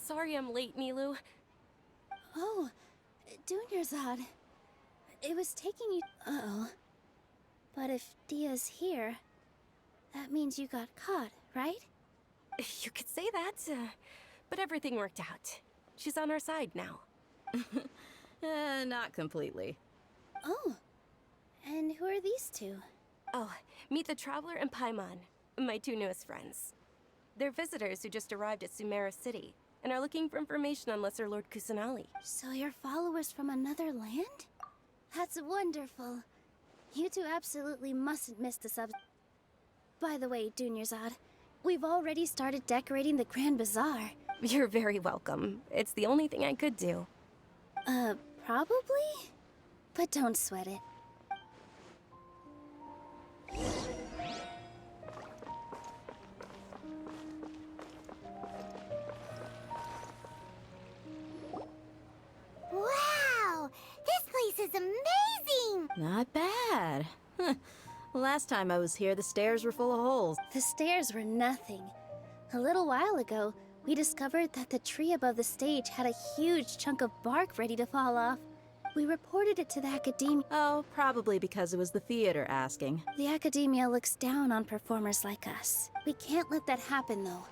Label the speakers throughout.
Speaker 1: Sorry I'm late, Nilu.
Speaker 2: Oh, Dunyarzad. It was taking you... Uh-oh. But if Dia's here, that means you got caught, right?
Speaker 1: You could say that, but everything worked out. She's on our side now.
Speaker 3: Not completely.
Speaker 2: Oh, and who are these two?
Speaker 1: Oh, meet the Traveler and Paimon, my two newest friends. They're visitors who just arrived at Sumeru City and are looking for information on Lesser Lord Kusanali.
Speaker 2: So you're followers from another land? That's wonderful. You two absolutely mustn't miss the sub... By the way, Dunyarzad, we've already started decorating the Grand Bazaar.
Speaker 1: You're very welcome. It's the only thing I could do.
Speaker 2: Probably? But don't sweat it.
Speaker 4: Wow! This place is amazing!
Speaker 3: Not bad. Last time I was here, the stairs were full of holes.
Speaker 2: The stairs were nothing. A little while ago, we discovered that the tree above the stage had a huge chunk of bark ready to fall off. We reported it to the Academia.
Speaker 3: Oh, probably because it was the theater asking.
Speaker 2: The Academia looks down on performers like us. We can't let that happen, though.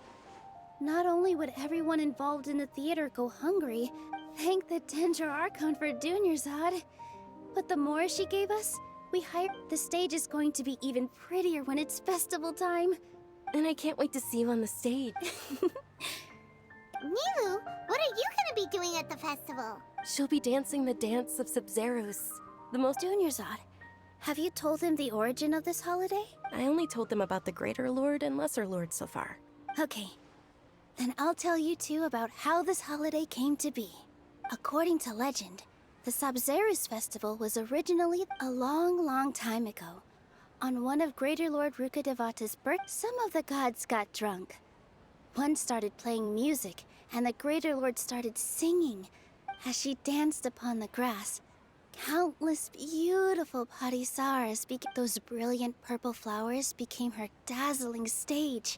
Speaker 2: Not only would everyone involved in the theater go hungry, thank the Dendra Archon for Dunyarzad, but the more she gave us, we hired... The stage is going to be even prettier when it's festival time.
Speaker 1: And I can't wait to see you on the stage.
Speaker 4: Nilu, what are you gonna be doing at the festival?
Speaker 1: She'll be dancing the dance of Sub-Zeros. The most...
Speaker 2: Dunyarzad, have you told them the origin of this holiday?
Speaker 1: I only told them about the Greater Lord and Lesser Lord so far.
Speaker 2: Okay. Then I'll tell you two about how this holiday came to be. According to legend, the Sub-Zeros festival was originally a long time ago. On one of Greater Lord Rukkhadevata's birth, some of the gods got drunk. One started playing music, and the Greater Lord started singing. As she danced upon the grass, countless beautiful parisaras those brilliant purple flowers became her dazzling stage.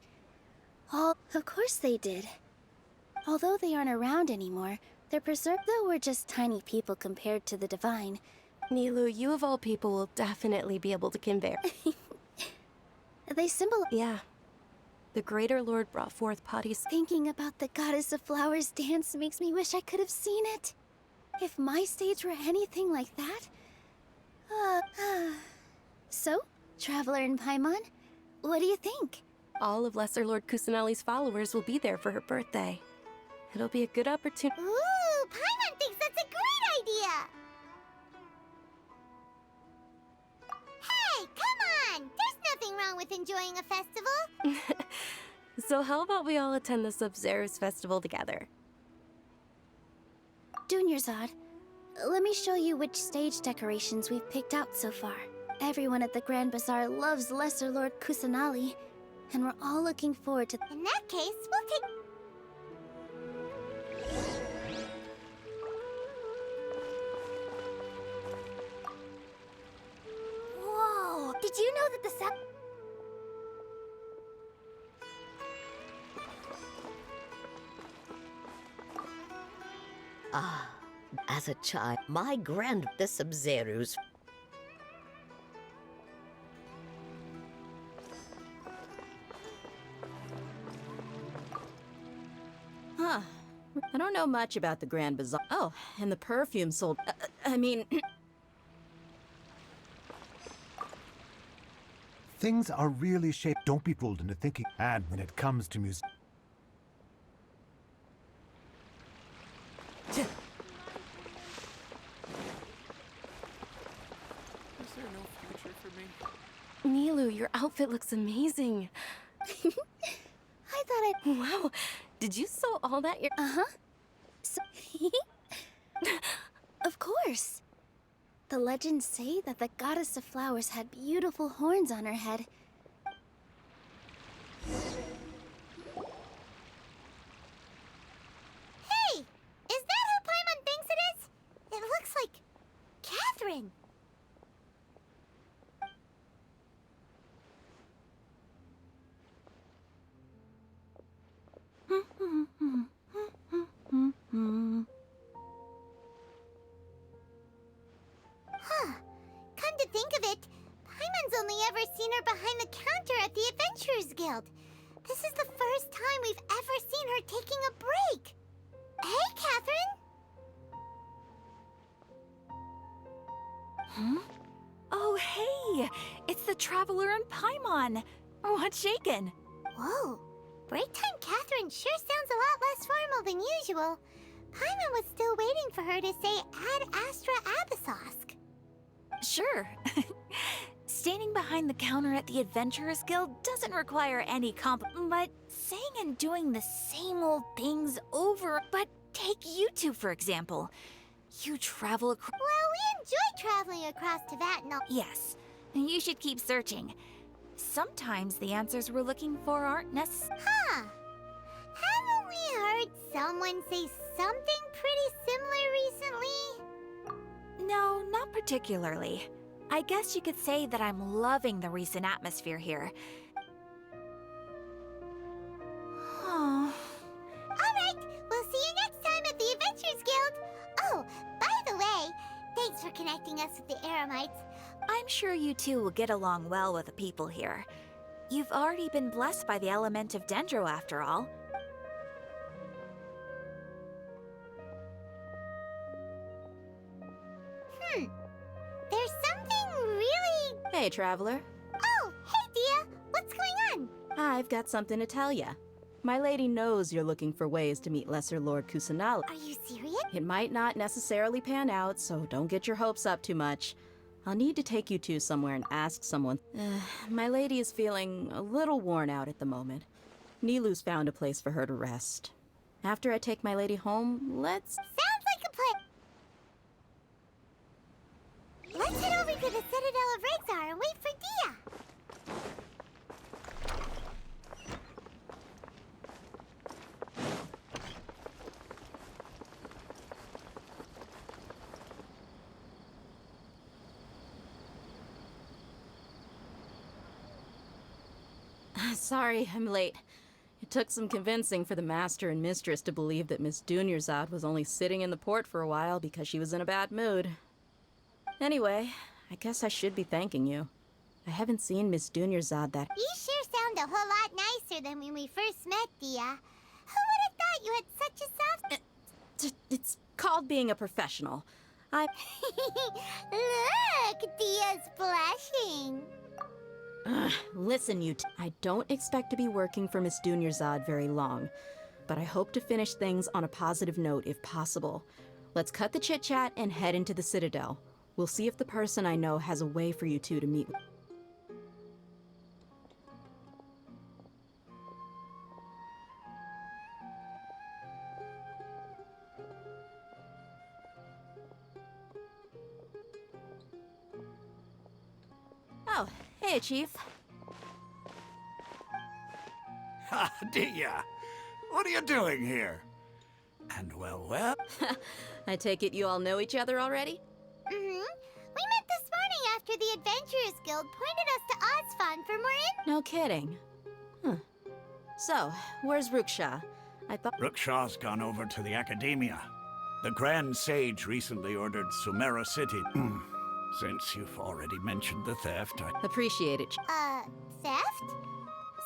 Speaker 2: Oh, of course they did. Although they aren't around anymore, they're preserved, though we're just tiny people compared to the divine.
Speaker 1: Nilu, you of all people will definitely be able to convey.
Speaker 2: They symbolize...
Speaker 1: Yeah. The Greater Lord brought forth
Speaker 2: Thinking about the Goddess of Flowers dance makes me wish I could have seen it. If my stage were anything like that... So, Traveler and Paimon, what do you think?
Speaker 1: All of Lesser Lord Kusanali's followers will be there for her birthday. It'll be a good opportunity.
Speaker 4: Ooh, Paimon thinks that's a great idea! Hey, come on! There's nothing wrong with enjoying a festival.
Speaker 1: So how about we all attend the Sub-Zeros festival together?
Speaker 2: Dunyarzad, let me show you which stage decorations we've picked out so far. Everyone at the Grand Bazaar loves Lesser Lord Kusanali, and we're all looking forward to...
Speaker 4: In that case, we'll take... Whoa! Did you know that the
Speaker 5: As a child, my the Sub-Zeros.
Speaker 3: Huh. I don't know much about the Grand Bazaar. Oh, and the perfume sold... I mean...
Speaker 6: Things are really shaped. Don't be fooled into thinking. And when it comes to music...
Speaker 7: Is there no future for me?
Speaker 1: Nilu, your outfit looks amazing.
Speaker 2: I thought
Speaker 1: Wow, did you sew all that your...
Speaker 2: Uh-huh. So... Of course. The legends say that the Goddess of Flowers had beautiful horns on her head.
Speaker 4: Hey! Is that who Paimon thinks it is? It looks like... Catherine! behind the counter at the Adventurers Guild. This is the first time we've ever seen her taking a break. Hey, Catherine!
Speaker 8: Huh? Oh, hey! It's the Traveler and Paimon! What's shaken?
Speaker 4: Whoa. Break time Catherine sure sounds a lot less formal than usual. Paimon was still waiting for her to say Ad Astra Abyssosk.
Speaker 8: Sure. Standing behind the counter at the Adventurers Guild doesn't require any but saying and doing the same old things over. But take you two, for example. You travel across...
Speaker 4: Well, we enjoy traveling across Teyvat and all.
Speaker 8: Yes, and you should keep searching. Sometimes the answers we're looking for aren't necessary.
Speaker 4: Huh. Haven't we heard someone say something pretty similar recently?
Speaker 8: No, not particularly. I guess you could say that I'm loving the recent atmosphere here. Oh.
Speaker 4: Alright, we'll see you next time at the Adventurers Guild. Oh, by the way, thanks for connecting us with the Eremites.
Speaker 8: I'm sure you two will get along well with the people here. You've already been blessed by the element of Dendro, after all.
Speaker 4: There's something really...
Speaker 3: Hey, Traveler.
Speaker 4: Oh, hey, Dia. What's going on?
Speaker 3: I've got something to tell ya. My lady knows you're looking for ways to meet Lesser Lord Kusanala.
Speaker 4: Are you serious?
Speaker 3: It might not necessarily pan out, so don't get your hopes up too much. I'll need to take you two somewhere and ask someone. My lady is feeling a little worn out at the moment. Nilu's found a place for her to rest. After I take my lady home, let's...
Speaker 4: Sounds like a plan. Let's head over to the Citadel of Rexar and wait for Dia.
Speaker 3: Sorry, I'm late. It took some convincing for the master and mistress to believe that Miss Dunyarzad was only sitting in the port for a while because she was in a bad mood. Anyway, I guess I should be thanking you. I haven't seen Miss Dunyarzad that...
Speaker 4: You sure sound a whole lot nicer than when we first met, Dia. Who would have thought you had such a soft...
Speaker 3: It's called being a professional.
Speaker 4: Look, Dia's blushing.
Speaker 3: Listen, I don't expect to be working for Miss Dunyarzad very long, but I hope to finish things on a positive note if possible. Let's cut the chit-chat and head into the Citadel. We'll see if the person I know has a way for you two to meet. Oh, hey, Chief.
Speaker 9: Ha, Dia! What are you doing here? And well...
Speaker 3: I take it you all know each other already?
Speaker 4: We met this morning after the Adventurers Guild pointed us to Ozfon for more
Speaker 3: No kidding. Huh. So, where's Ruksha? I thought...
Speaker 9: Rukshaw's gone over to the Academia. The Grand Sage recently ordered Sumeru City. Since you've already mentioned the theft,
Speaker 3: Appreciate it.
Speaker 4: Theft?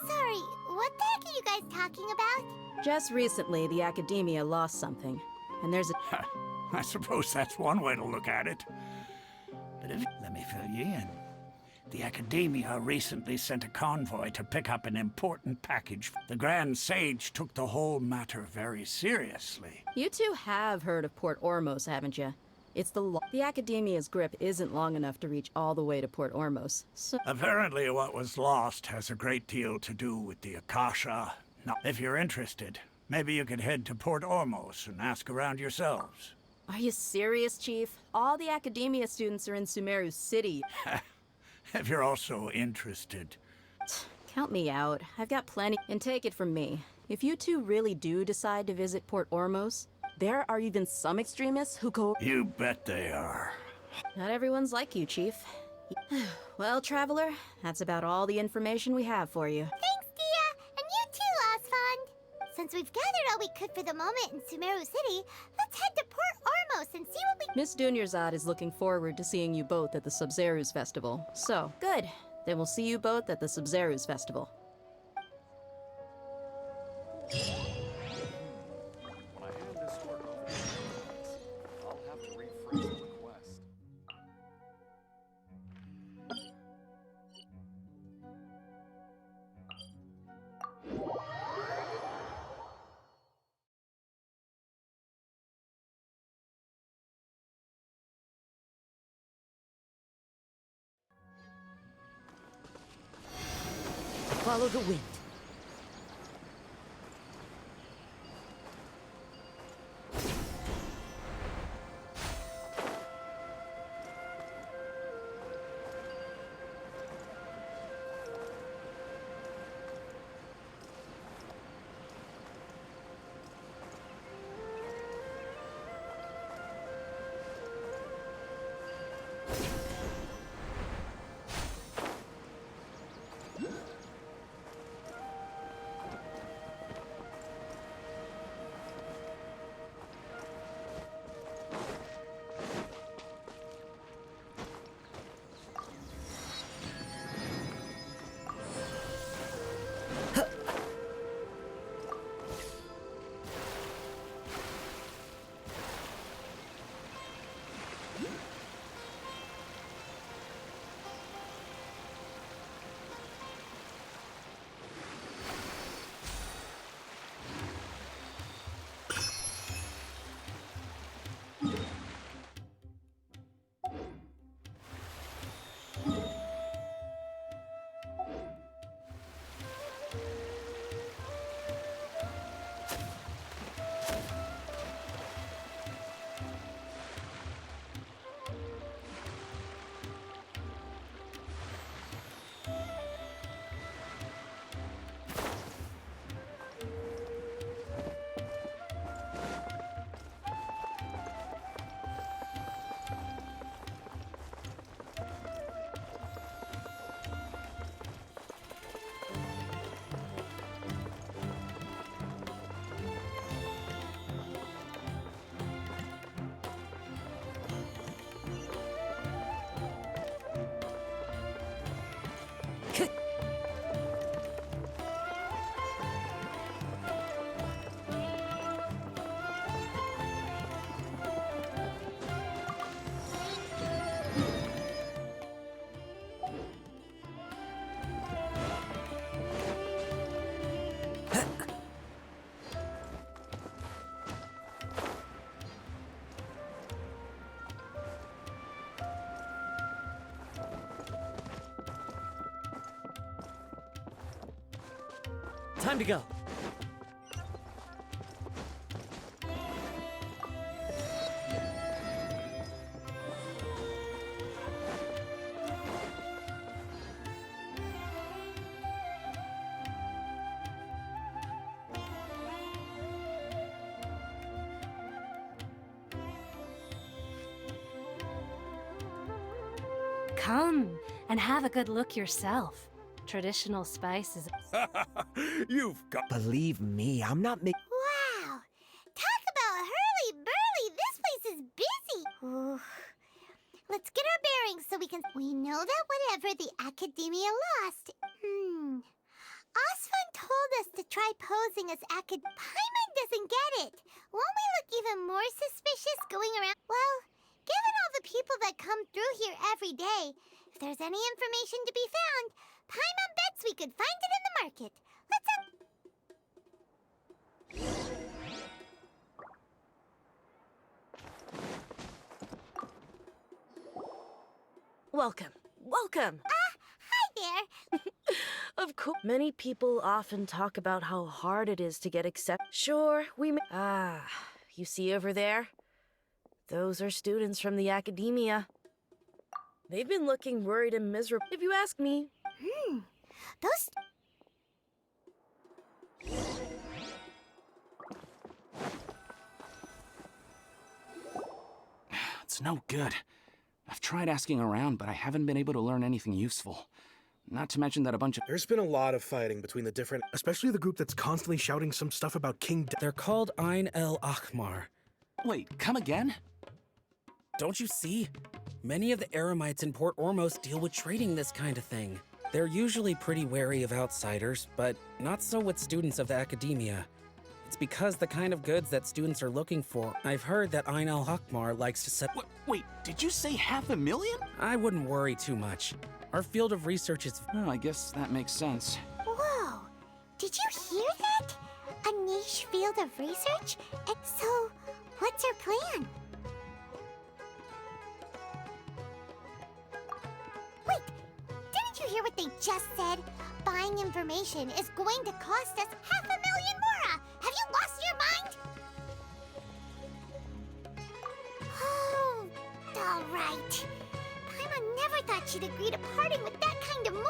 Speaker 4: Sorry, what the heck are you guys talking about?
Speaker 3: Just recently, the Academia lost something. And there's a...
Speaker 9: I suppose that's one way to look at it. But let me fill you in. The Academia recently sent a convoy to pick up an important package. The Grand Sage took the whole matter very seriously.
Speaker 3: You two have heard of Port Ormos, haven't you? It's the Academia's grip isn't long enough to reach all the way to Port Ormos, so...
Speaker 9: Apparently what was lost has a great deal to do with the Akasha. Now, if you're interested, maybe you could head to Port Ormos and ask around yourselves.
Speaker 3: Are you serious, Chief? All the Academia students are in Sumeru City.
Speaker 9: If you're also interested.
Speaker 3: Count me out. I've got plenty. And take it from me. If you two really do decide to visit Port Ormos, there are even some extremists who go...
Speaker 9: You bet they are.
Speaker 3: Not everyone's like you, Chief. Well, Traveler, that's about all the information we have for you.
Speaker 4: Thanks, Dia! And you too, Ozfond! Since we've gathered all we could for the moment in Sumeru City, let's head to Port Ormos and see what we...
Speaker 3: Miss Dunyarzad is looking forward to seeing you both at the Subzerus Festival. So, good. Then we'll see you both at the Sub-Zeru's festival.
Speaker 7: When I hand this work over to the I'll have to rephrase the request.
Speaker 5: Follow the wind.
Speaker 10: Time to go.
Speaker 11: Come and have a good look yourself. Traditional spices.
Speaker 10: You've got. Believe me, I'm not making.
Speaker 4: Wow! Talk about hurly-burly! This place is busy! Ooh. Let's get our bearings so we can... We know that whatever the Academia lost... Osfun told us to try posing as Paimon doesn't get it. Won't we look even more suspicious going around... Well, given all the people that come through here every day, if there's any information to be found, Paimon bets we could find it in the market. Let's up...
Speaker 12: Welcome. Welcome.
Speaker 4: Hi there.
Speaker 12: Of course. Many people often talk about how hard it is to get accepted. Sure, we may. You see over there? Those are students from the Academia. They've been looking worried and miserable, if you ask me.
Speaker 4: Those...
Speaker 10: It's no good. I've tried asking around, but I haven't been able to learn anything useful. Not to mention that a bunch of...
Speaker 13: There's been a lot of fighting between the different... Especially the group that's constantly shouting some stuff about King...
Speaker 14: They're called Ain el Akhmar.
Speaker 10: Wait, come again?
Speaker 14: Don't you see? Many of the Eremites in Port Ormos deal with trading this kind of thing. They're usually pretty wary of outsiders, but not so with students of the academia. It's because the kind of goods that students are looking for. I've heard that Ain al-Hakmar likes to set—
Speaker 10: Wait, did you say 500,000?
Speaker 14: I wouldn't worry too much. Our field of research is—
Speaker 10: Oh, I guess that makes sense.
Speaker 4: Whoa! Did you hear that? A niche field of research? And so, what's our plan? Wait! Didn't you hear what they just said? Buying information is going to cost us 500,000 mora! Have you lost your mind? Oh, alright. Paimon never thought she'd agree to parting with that kind of more.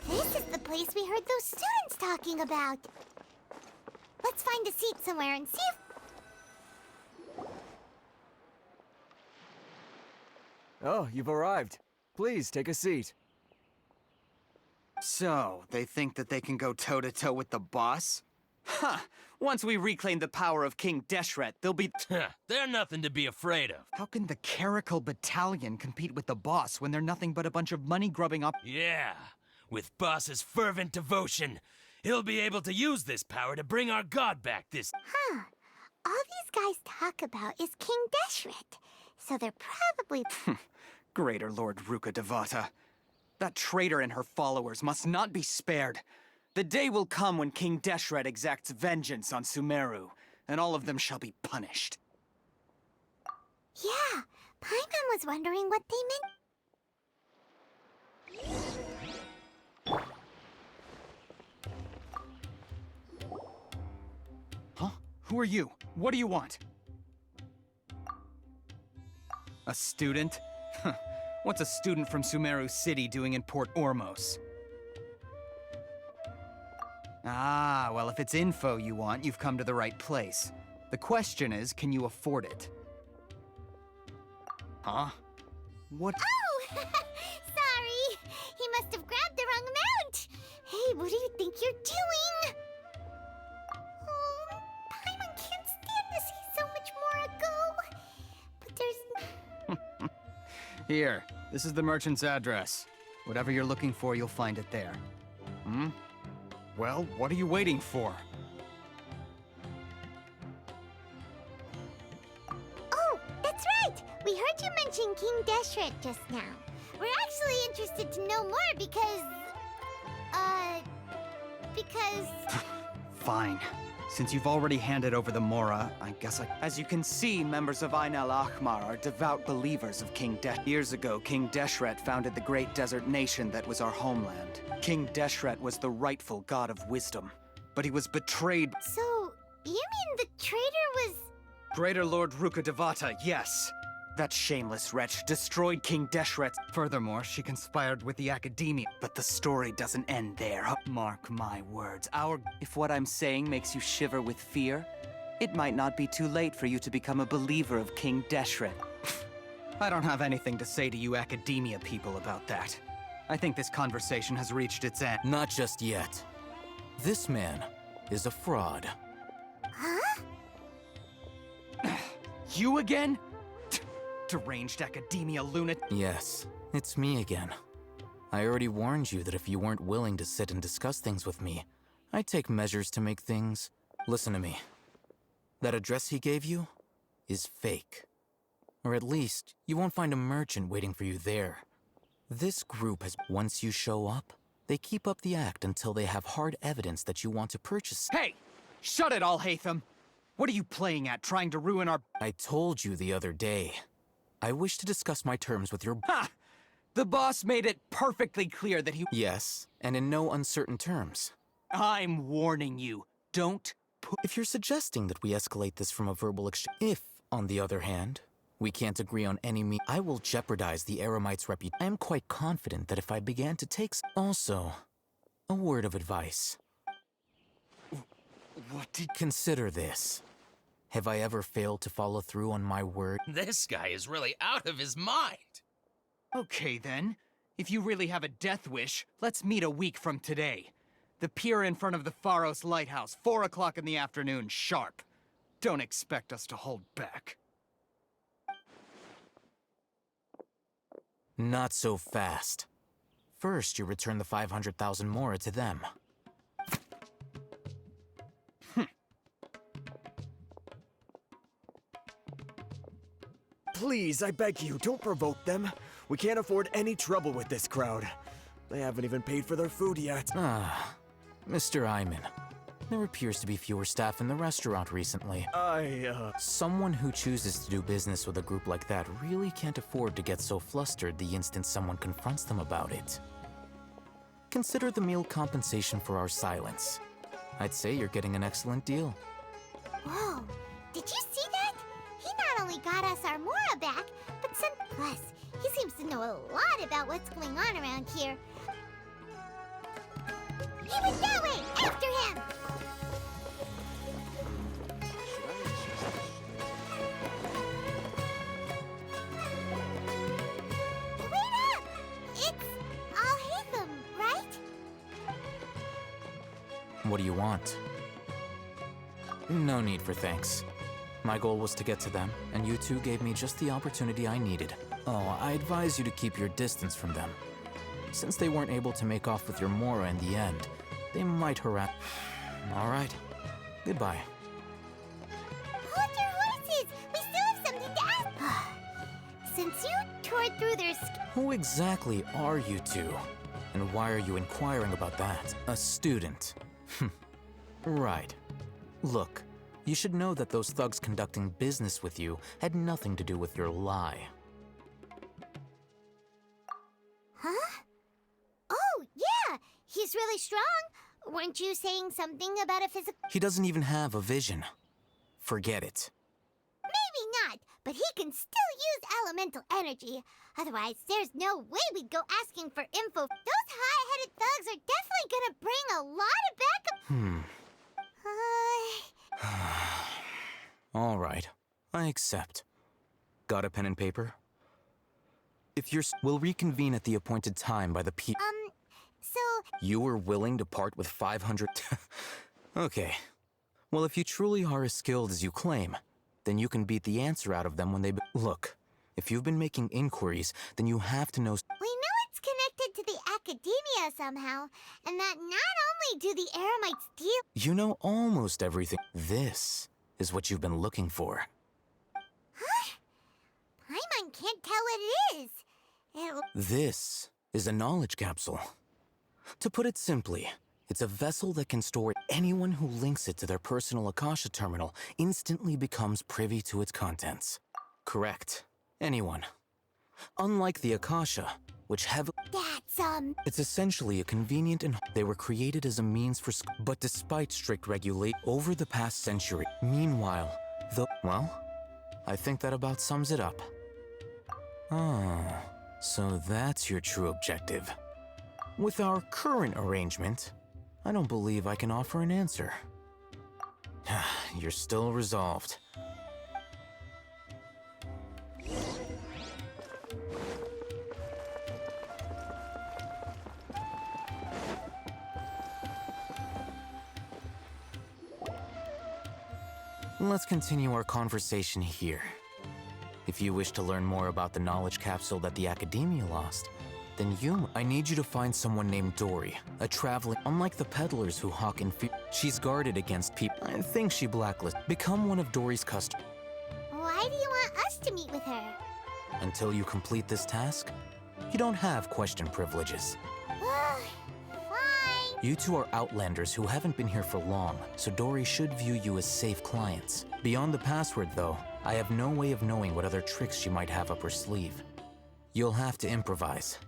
Speaker 4: This is the place we heard those students talking about. Let's find a seat somewhere and see if...
Speaker 15: Oh, you've arrived. Please, take a seat.
Speaker 16: So, they think that they can go toe-to-toe with the boss? Huh! Once we reclaim the power of King Deshret, they'll be—
Speaker 17: They're nothing to be afraid of.
Speaker 16: How can the Caracal Battalion compete with the boss when they're nothing but a bunch of money-grubbing up—
Speaker 17: Yeah, with boss's fervent devotion, he'll be able to use this power to bring our god back this—
Speaker 4: Huh. All these guys talk about is King Deshret. So they're probably...
Speaker 16: Greater Lord Ruka Devata. That traitor and her followers must not be spared. The day will come when King Deshret exacts vengeance on Sumeru, and all of them shall be punished.
Speaker 4: Yeah, Paimon was wondering what they meant.
Speaker 16: Huh? Who are you? What do you want? A student? What's a student from Sumeru City doing in Port Ormos? Ah, well, if it's info you want, you've come to the right place. The question is, can you afford it? Huh? What?
Speaker 4: Oh! Sorry! He must have grabbed the wrong amount! Hey, what do you think you're doing? Oh, Paimon can't stand to see so much more go. But there's...
Speaker 16: Here, this is the merchant's address. Whatever you're looking for, you'll find it there. Hmm? Well, what are you waiting for?
Speaker 4: Oh, that's right! We heard you mention King Deshret just now. We're actually interested to know more because...
Speaker 16: Fine. Since you've already handed over the Mora, I guess I... As you can see, members of Ain al-Ahmar are devout believers of King Deshret. Years ago, King Deshret founded the great desert nation that was our homeland. King Deshret was the rightful god of wisdom, but he was betrayed...
Speaker 4: So, you mean the traitor was...
Speaker 16: Greater Lord Ruka Devata, yes! That shameless wretch destroyed King Deshret. Furthermore, she conspired with the Academia. But the story doesn't end there. Mark my words. If what I'm saying makes you shiver with fear, it might not be too late for you to become a believer of King Deshret. I don't have anything to say to you Academia people about that. I think this conversation has reached its end.
Speaker 17: Not just yet. This man is a fraud.
Speaker 4: Huh?
Speaker 16: You again? Deranged Academia lunatic.
Speaker 17: Yes, it's me again. I already warned you that if you weren't willing to sit and discuss things with me, I'd take measures to make things... Listen to me. That address he gave you is fake. Or at least, you won't find a merchant waiting for you there. This group has... Once you show up, they keep up the act until they have hard evidence that you want to purchase...
Speaker 16: Hey! Shut it, alhaitham! What are you playing at, trying to ruin our...
Speaker 17: I told you the other day. I wish to discuss my terms with your—
Speaker 16: Ha! The boss made it perfectly clear that he—
Speaker 17: Yes, and in no uncertain terms.
Speaker 16: I'm warning you. Don't
Speaker 17: If you're suggesting that we escalate this from a verbal exchange— If, on the other hand, we can't agree on any I will jeopardize the Eremites' reputation. I am quite confident that if I began to take— Also, a word of advice.
Speaker 16: What did—
Speaker 17: Consider this. Have I ever failed to follow through on my word?
Speaker 18: This guy is really out of his mind.
Speaker 16: Okay then. If you really have a death wish, let's meet a week from today. The pier in front of the Pharos Lighthouse, 4 o'clock in the afternoon, sharp. Don't expect us to hold back.
Speaker 17: Not so fast. First, you return the 500,000 mora to them.
Speaker 15: Please, I beg you, don't provoke them. We can't afford any trouble with this crowd. They haven't even paid for their food yet.
Speaker 17: Ah, Mr. Iman. There appears to be fewer staff in the restaurant recently. Someone who chooses to do business with a group like that really can't afford to get so flustered the instant someone confronts them about it. Consider the meal compensation for our silence. I'd say you're getting an excellent deal.
Speaker 4: Whoa, did you see that? He not only got us our Mora back, but sent— Plus, he seems to know a lot about what's going on around here. He went that way! After him! Wait up! It's alhaitham, right?
Speaker 17: What do you want? No need for thanks. My goal was to get to them, and you two gave me just the opportunity I needed. Oh, I advise you to keep your distance from them. Since they weren't able to make off with your Mora in the end, they might harass— All right. Goodbye.
Speaker 4: Hold your horses! We still have something to ask! Since you tore through their
Speaker 17: Who exactly are you two? And why are you inquiring about that? A student. Right. Look, you should know that those thugs conducting business with you had nothing to do with your lie.
Speaker 4: Huh? Oh, yeah! He's really strong! Weren't you saying something about a physical—
Speaker 17: He doesn't even have a vision. Forget it.
Speaker 4: Maybe not, but he can still use elemental energy. Otherwise, there's no way we'd go asking for info. Those hot-headed thugs are definitely gonna bring a lot of backup—
Speaker 17: All right. I accept. Got a pen and paper? If you're— We'll reconvene at the appointed time by the
Speaker 4: so—
Speaker 17: You were willing to part with 500— Okay. Well, if you truly are as skilled as you claim, then you can beat the answer out of them when they— Look, if you've been making inquiries, then you have to know—
Speaker 4: We know it's connected to the academia somehow, and that not only do the Eremites deal—
Speaker 17: You know almost everything. This is what you've been looking for.
Speaker 4: Huh? Paimon can't tell what it is.
Speaker 17: This is a knowledge capsule. To put it simply, it's a vessel that can store— Anyone who links it to their personal Akasha terminal instantly becomes privy to its contents. Correct. Anyone. Unlike the Akasha, which have—
Speaker 4: That's,
Speaker 17: It's essentially a convenient and— They were created as a means for— But despite strict regulation over the past century, meanwhile, Well, I think that about sums it up. Ah, so that's your true objective. With our current arrangement, I don't believe I can offer an answer. You're still resolved. Let's continue our conversation here. If you wish to learn more about the knowledge capsule that the Academia lost, then I need you to find someone named Dory, a traveling— Unlike the peddlers who hawk in fear, she's guarded against people. I think she blacklisted. Become one of Dory's customers.
Speaker 4: Why do you want us to meet with her?
Speaker 17: Until you complete this task, you don't have question privileges.
Speaker 4: Fine.
Speaker 17: You two are outlanders who haven't been here for long, so Dory should view you as safe clients. Beyond the password, though, I have no way of knowing what other tricks she might have up her sleeve. You'll have to improvise.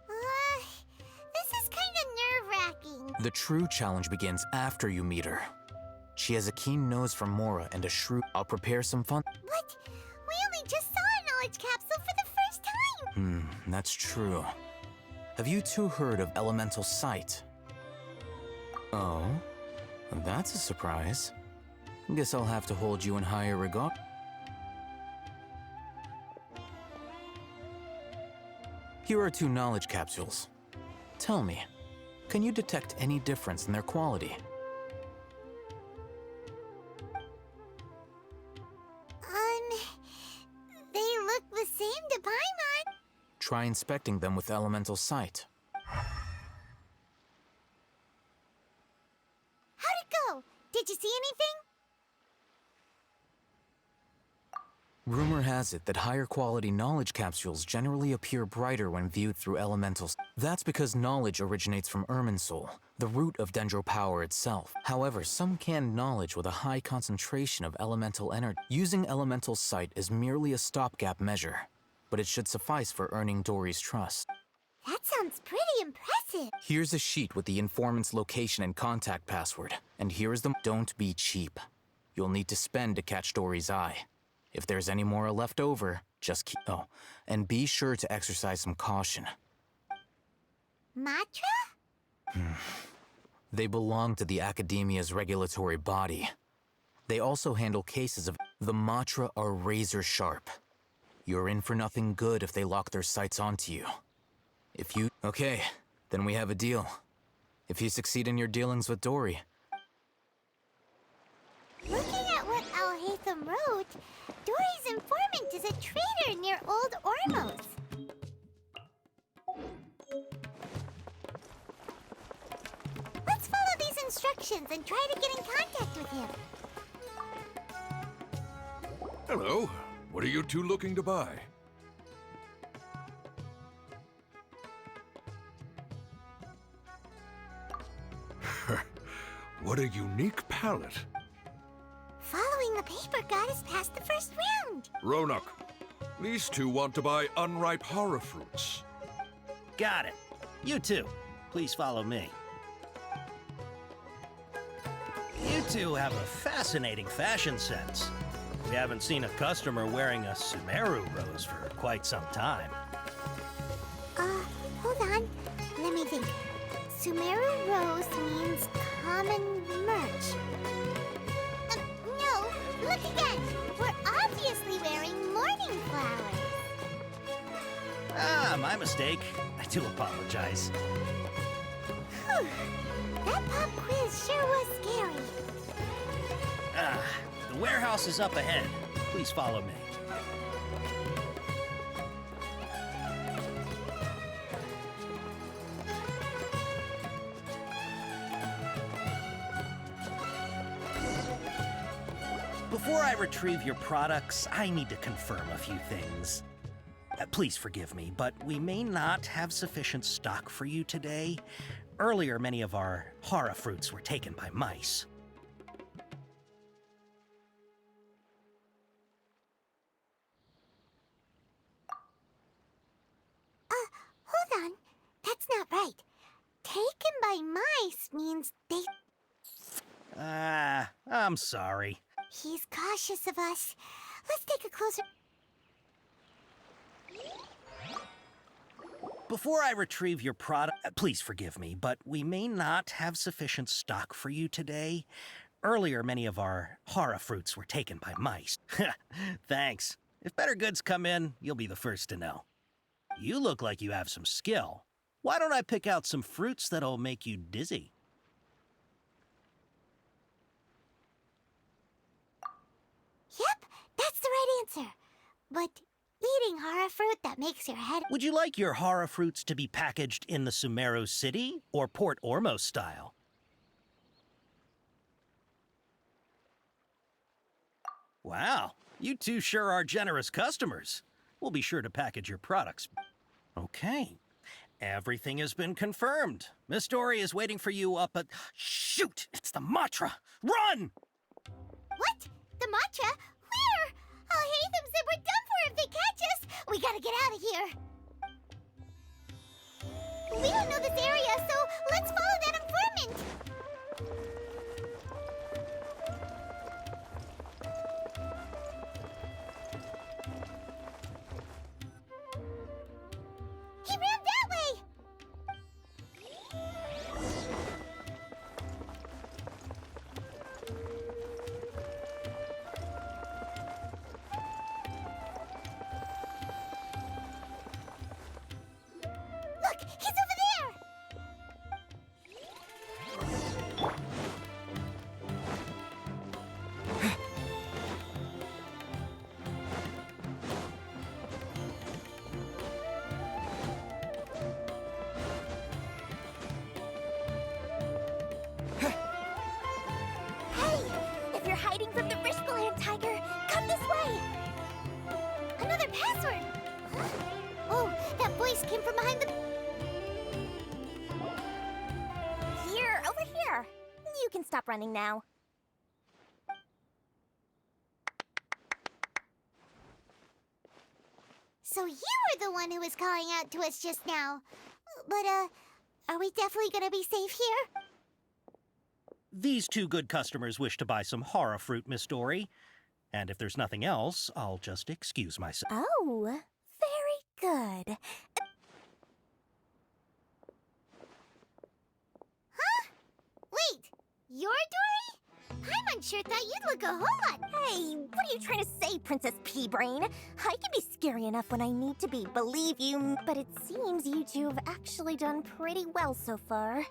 Speaker 4: This is kind of nerve-wracking.
Speaker 17: The true challenge begins after you meet her. She has a keen nose for Mora and a shrewd... I'll prepare some fun...
Speaker 4: What? We only just saw a knowledge capsule for the first time!
Speaker 17: That's true. Have you two heard of elemental sight? Oh? That's a surprise. Guess I'll have to hold you in higher regard. Here are 2 knowledge capsules. Tell me, can you detect any difference in their quality?
Speaker 4: They look the same to Paimon.
Speaker 17: Try inspecting them with elemental sight.
Speaker 4: How'd it go? Did you see anything?
Speaker 17: Rumor has it that higher quality knowledge capsules generally appear brighter when viewed through elementals. That's because knowledge originates from Irminsul, the root of Dendro power itself. However, some canned knowledge with a high concentration of elemental energy. Using elemental sight is merely a stopgap measure, but it should suffice for earning Dory's trust.
Speaker 4: That sounds pretty impressive.
Speaker 17: Here's a sheet with the informant's location and contact password, and here is the... Don't be cheap. You'll need to spend to catch Dory's eye. If there's any more left over, just keep... Oh, and be sure to exercise some caution.
Speaker 4: Matra?
Speaker 17: They belong to the Academia's regulatory body. They also handle cases of... The Matra are razor sharp. You're in for nothing good if they lock their sights onto you. If you... Okay, then we have a deal. If you succeed in your dealings with Dory...
Speaker 4: Looking at what Alhaitham wrote, Dory's informant is a trader near Old Ormos. Let's follow these instructions and try to get in contact with him.
Speaker 19: Hello. What are you two looking to buy? What a unique palette.
Speaker 4: Following the paper got us past the first round.
Speaker 19: Ronak, these two want to buy unripe horror fruits.
Speaker 20: Got it. You two, please follow me. You two have a fascinating fashion sense. We haven't seen a customer wearing a Sumeru rose for quite some time.
Speaker 4: Hold on. Let me think. Sumeru rose means common merch. No, look again. We're obviously wearing morning flowers.
Speaker 20: Ah, my mistake. I do apologize.
Speaker 4: Whew. That pop quiz sure was scary.
Speaker 20: The warehouse is up ahead. Please follow me. Before I retrieve your products, I need to confirm a few things. Please forgive me, but we may not have sufficient stock for you today. Earlier, many of our hara fruits were taken by mice.
Speaker 4: Hold on. That's not right. Taken by mice means they...
Speaker 20: I'm sorry.
Speaker 4: He's cautious of us. Let's take a closer...
Speaker 20: Before I retrieve your product, please forgive me, but we may not have sufficient stock for you today. Earlier, many of our hara fruits were taken by mice. Thanks. If better goods come in, you'll be the first to know. You look like you have some skill. Why don't I pick out some fruits that'll make you dizzy?
Speaker 4: Yep, that's the right answer. But eating hara fruit that makes your head...
Speaker 20: Would you like your hara fruits to be packaged in the Sumeru City or Port Ormos style? Wow, you two sure are generous customers. We'll be sure to package your products. Okay, everything has been confirmed. Miss Dory is waiting for you up at... Shoot, it's the Matra! Run!
Speaker 4: What? the matcha. Where? Alhaitham said we're done for if they catch us. We gotta get out of here. We don't know this area, so let's follow that informant. He ran that way. Look, he's over there. Hey, if you're hiding from the Rishbaland tiger, come this way. Another password. Huh? Oh, that voice came from behind the...
Speaker 2: Here, over here. You can stop running now.
Speaker 4: So you were the one who was calling out to us just now. But, are we definitely gonna be safe here?
Speaker 20: These two good customers wish to buy some horror fruit, Miss Dory. And if there's nothing else, I'll just excuse myself.
Speaker 2: Oh, very good.
Speaker 4: Huh? Wait, you're Dory? Paimon sure thought you'd look a whole lot...
Speaker 2: Hey, what are you trying to say, Princess Pea-Brain? I can be scary enough when I need to be, believe you. But it seems you two have actually done pretty well so far.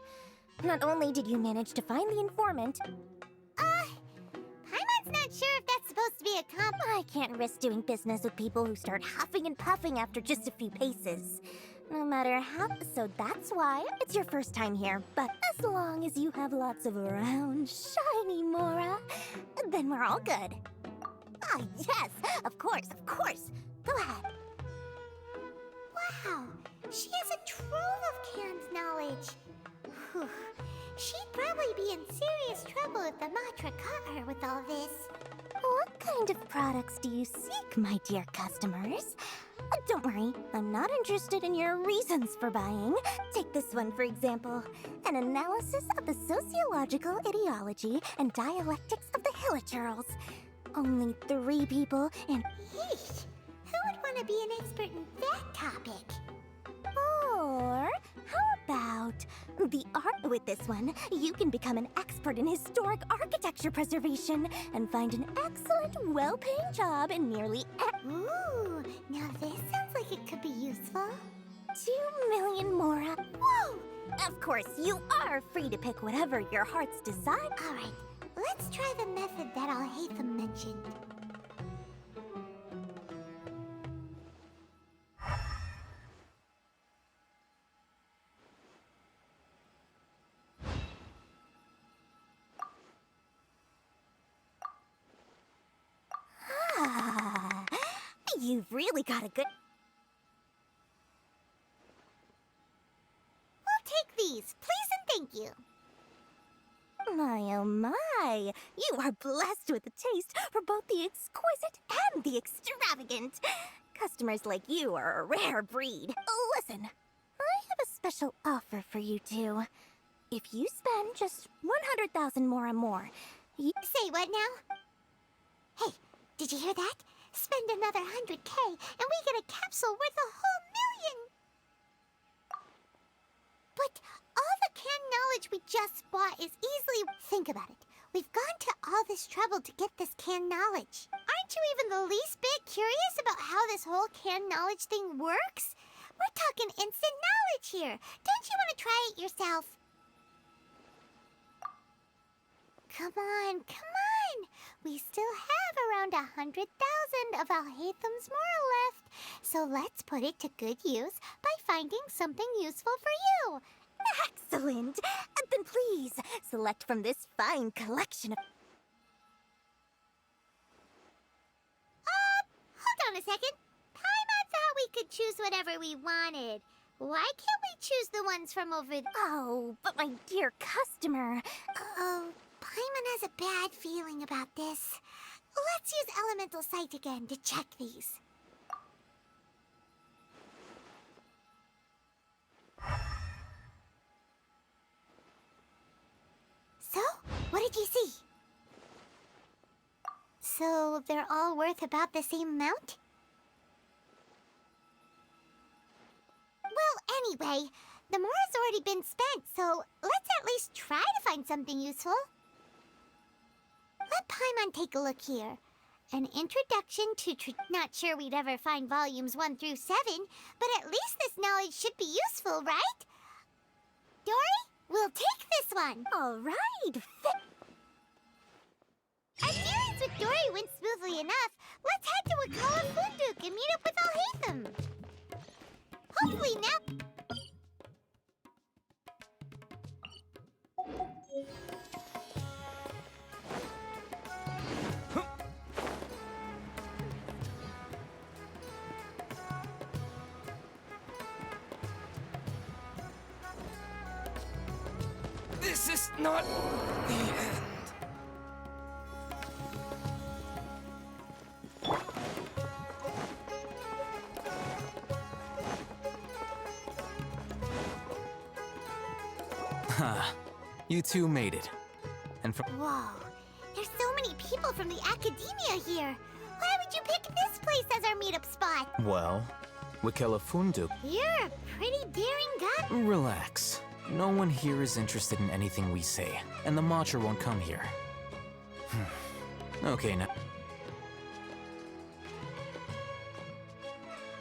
Speaker 2: Not only did you manage to find the informant...
Speaker 4: Paimon's not sure if that's supposed to be a compliment.
Speaker 2: I can't risk doing business with people who start huffing and puffing after just a few paces. No matter how... So that's why it's your first time here. But as long as you have lots of round, shiny Mora, then we're all good. Ah, yes! Of course, of course. Go ahead.
Speaker 4: Wow, she has a trove of canned knowledge. Whew. She'd probably be in serious trouble if the Matra caught her with all this.
Speaker 2: What kind of products do you seek, my dear customers? Don't worry, I'm not interested in your reasons for buying. Take this one, for example. An analysis of the sociological ideology and dialectics of the Hilichurls. Only 3 people and...
Speaker 4: Yeesh, who would want to be an expert in that topic?
Speaker 2: Or how about the art? With this one, you can become an expert in historic architecture preservation and find an excellent, well-paying job in nearly
Speaker 4: Ooh, now this sounds like it could be useful.
Speaker 2: 2 million Mora. Whoa! Of course, you are free to pick whatever your heart's desire.
Speaker 4: All right, let's try the method that Alhaitham mentioned.
Speaker 2: Ah, you've really got a good...
Speaker 4: We'll take these, please and thank you.
Speaker 2: My, oh my! You are blessed with a taste for both the exquisite and the extravagant. Customers like you are a rare breed. Listen, I have a special offer for you two. If you spend just 100,000 more, you...
Speaker 4: Say what now? Hey, did you hear that? Spend another 100K and we get a capsule worth a whole million! But all the canned knowledge we just bought is easily... Think about it. We've gone to all this trouble to get this canned knowledge. Aren't you even the least bit curious about how this whole canned knowledge thing works? We're talking instant knowledge here. Don't you want to try it yourself? Come on, come on. We still have around 100,000 of Alhaitham's Moral left. So let's put it to good use by finding something useful for you.
Speaker 2: Excellent! Then please, select from this fine collection of...
Speaker 4: Hold on a second. Paimon thought we could choose whatever we wanted. Why can't we choose the ones from over there?
Speaker 2: Oh, but my dear customer...
Speaker 4: Uh-oh. Paimon has a bad feeling about this. Let's use Elemental Sight again to check these. So, what did you see? So, they're all worth about the same amount? Well, anyway, the more has already been spent, so let's at least try to find something useful. Let Paimon take a look here. An introduction to not sure we'd ever find volumes 1 through 7, but at least this knowledge should be useful, right? Dory, we'll take this one.
Speaker 2: All right.
Speaker 4: Our dealings with Dory went smoothly enough. Let's head to Wakala Funduk and meet up with Alhaitham. Hopefully now...
Speaker 14: This is not the end.
Speaker 17: Ha! You two made it. And from
Speaker 4: Whoa, there's so many people from the academia here. Why would you pick this place as our meetup spot?
Speaker 17: well, Wakela Funduk.
Speaker 4: You're a pretty daring guy.
Speaker 17: Relax. No one here is interested in anything we say, and the Matcha won't come here. Okay, now.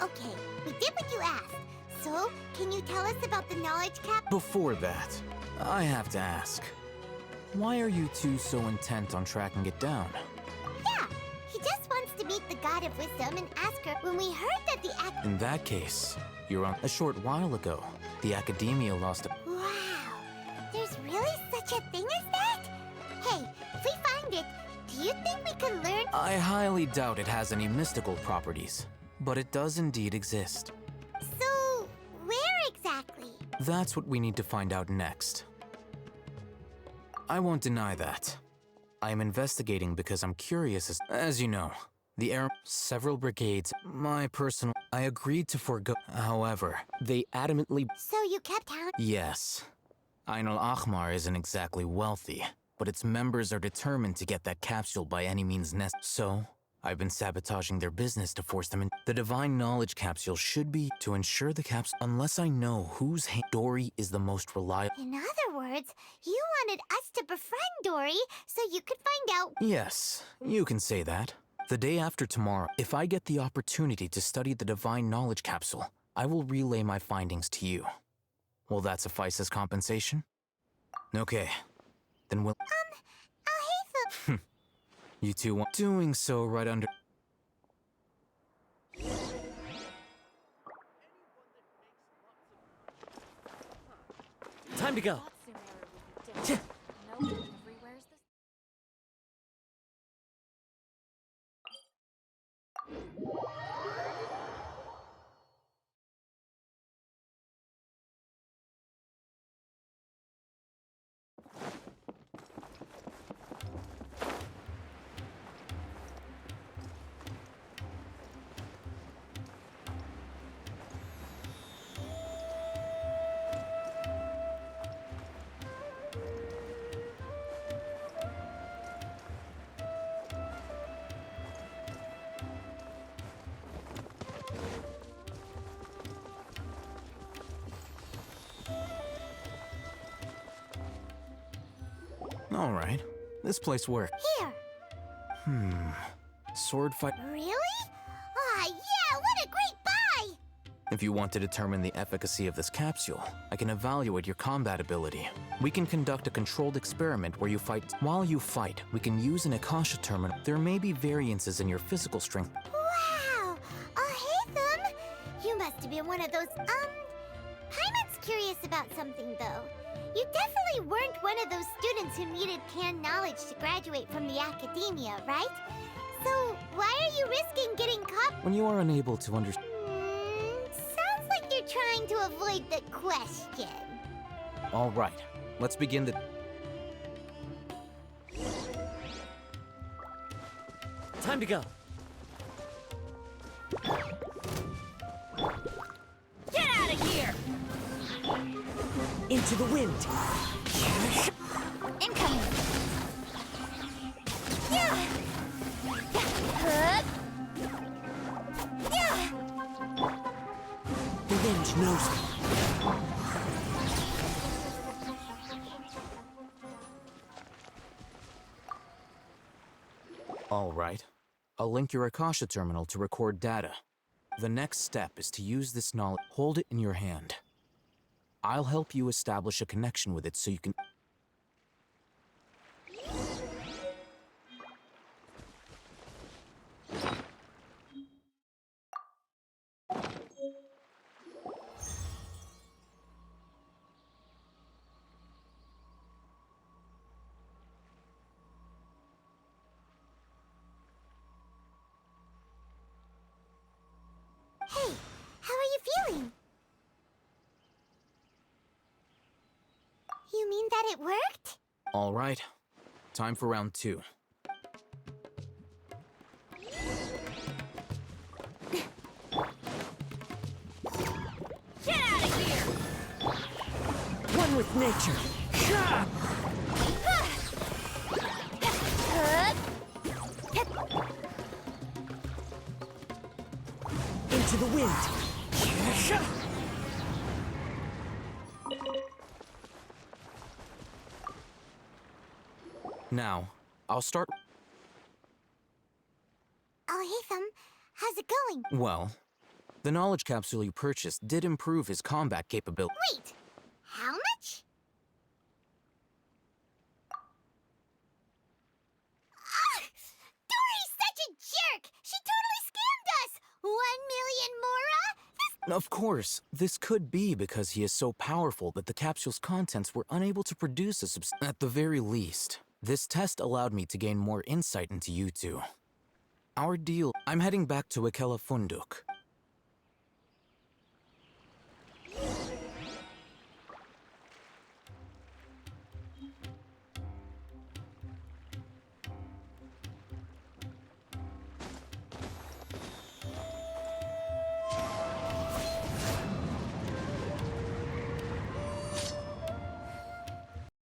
Speaker 4: Okay, we did what you asked. So, can you tell us about the knowledge cap?
Speaker 17: Before that, I have to ask. Why are you two so intent on tracking it down?
Speaker 4: Yeah, he just wants to meet the God of Wisdom and ask her when we heard that the
Speaker 17: In that case, you're on. A short while ago, the Academia lost a.
Speaker 4: Wow, there's really such a thing as that? Hey, if we find it, do you think we can learn?
Speaker 17: I highly doubt it has any mystical properties, but it does indeed exist.
Speaker 4: So, where exactly?
Speaker 17: That's what we need to find out next. I won't deny that. I am investigating because I'm curious as you know, the air several brigades, my personal I agreed to forego. However, they adamantly
Speaker 4: So you kept count?
Speaker 17: Yes. Ain al-Ahmar isn't exactly wealthy, but its members are determined to get that capsule by any means necessary. So, I've been sabotaging their business to force them in. The Divine Knowledge Capsule should be to ensure the capsule. Unless I know whose Dory is the most reliable.
Speaker 4: In other words, you wanted us to befriend Dory so you could find out.
Speaker 17: Yes, you can say that. The day after tomorrow, if I get the opportunity to study the Divine Knowledge Capsule, I will relay my findings to you. Will that suffice as compensation? Okay, then we'll.
Speaker 4: Alhaitham.
Speaker 17: You two want doing so right under.
Speaker 12: Time to go.
Speaker 17: All right, this place works.
Speaker 4: Here.
Speaker 17: Sword fight.
Speaker 4: Really? Ah, yeah, what a great buy!
Speaker 17: If you want to determine the efficacy of this capsule, I can evaluate your combat ability. We can conduct a controlled experiment where you fight. While you fight, we can use an Akasha terminal. There may be variances in your physical strength.
Speaker 4: Wow! Alhaitham! You must have been one of those, Paimon's curious about something, though. You definitely weren't one of those students who needed canned knowledge to graduate from the academia, right? So, why are you risking getting caught?
Speaker 17: When you are unable to understand.
Speaker 4: Sounds like you're trying to avoid the question.
Speaker 17: All right, let's begin the.
Speaker 12: Time to go.
Speaker 8: Get out of here!
Speaker 12: Into the wind.
Speaker 8: Incoming! Yeah! Yeah! Yeah!
Speaker 12: The wind knows me.
Speaker 17: All right. I'll link your Akasha terminal to record data. The next step is to use this knowledge. Hold it in your hand. I'll help you establish a connection with it so you can...
Speaker 4: Hey, how are you feeling? You mean that it worked?
Speaker 17: All right. Time for round 2.
Speaker 8: Get out of here!
Speaker 12: One with nature. Into the wind.
Speaker 17: Now, I'll start...
Speaker 4: Alhaitham, how's it going?
Speaker 17: Well, the knowledge capsule you purchased did improve his combat capability.
Speaker 4: Wait, how much? Ah! Dory's such a jerk! She totally scammed us! 1 million mora?
Speaker 17: Of course, this could be because he is so powerful that the capsule's contents were unable to produce a At the very least, this test allowed me to gain more insight into you two. Our deal... I'm heading back to Ikela Funduk.